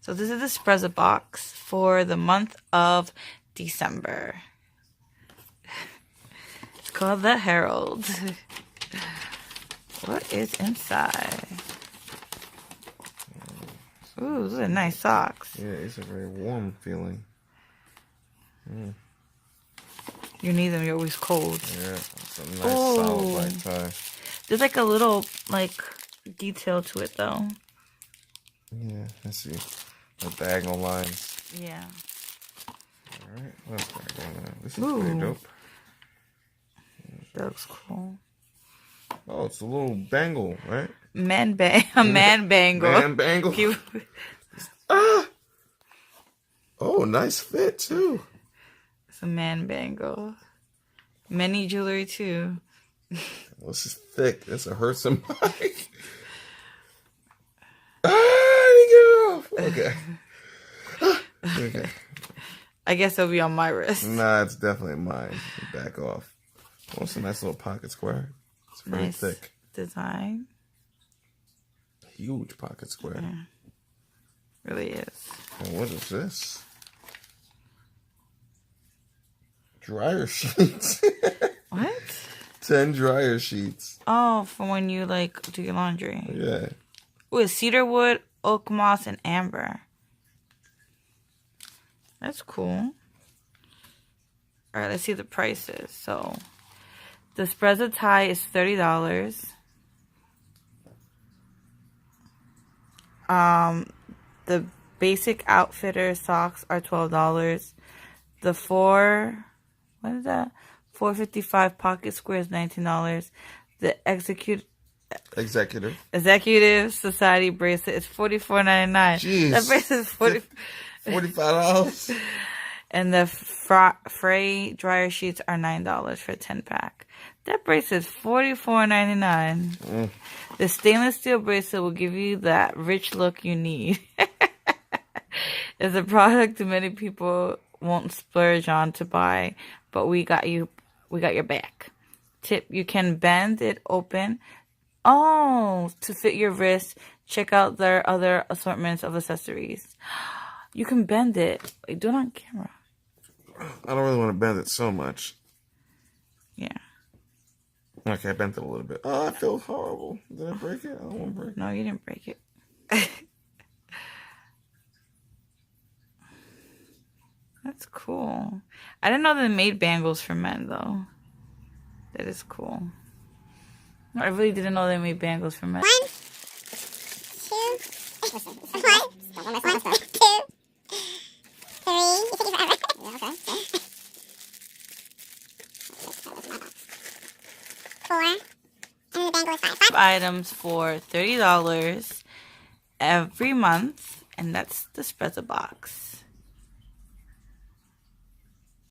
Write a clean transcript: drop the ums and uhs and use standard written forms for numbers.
So this is the SprezzaBox for the month of December. It's called the Herald. What is inside? Ooh, those are nice socks. Yeah, it's a very warm feeling. You need them, you're always cold. Yeah, it's a nice solid white tie. There's like a little detail to it though. Yeah, I see. The diagonal lines. Yeah. Alright, what's going on? This is pretty dope. That looks cool. Oh, it's a little bangle, right? A man bangle. Man bangle. Ah! Oh, nice fit too. It's a man bangle. Many jewelry too. Well, this is thick. This will hurt somebody. Ah, get it off. Okay. Okay. I guess it'll be on my wrist. Nah, it's definitely mine. Back off. Oh, it's a nice little pocket square. It's pretty Nice thick. Design. Huge pocket square. Yeah. Really is. And what is this? Dryer sheets. What? 10 dryer sheets. Oh, for when you do your laundry. Yeah. Ooh, it's cedar wood, oak moss, and amber. That's cool. Alright, let's see the prices. So, the Sprezza tie is $30. The basic outfitter socks are $12. The what is that? 455 pocket square is $19. The Executive Society bracelet is $44.99. Jeez. That bracelet is $45. And the Frey dryer sheets are $9 for a 10-pack. That bracelet is $44.99. The stainless steel bracelet will give you that rich look you need. It's a product many people won't splurge on to buy, but we got your back. Tip: you can bend it open. Oh, to fit your wrist. Check out their other assortments of accessories. You can bend it. Wait, do it on camera. I don't really want to bend it so much. Yeah. Okay, I bent it a little bit. Oh, I feel horrible. Did I break it? I don't want to break it. No, you didn't break it. That's cool. I didn't know they made bangles for men, though. That is cool. I really didn't know they made bangles for men. 1, 2, 1, 2, 3. You take it forever. Yeah, okay. 4. And the bangle is 5. 5 items for $30 every month, and that's the SprezzaBox.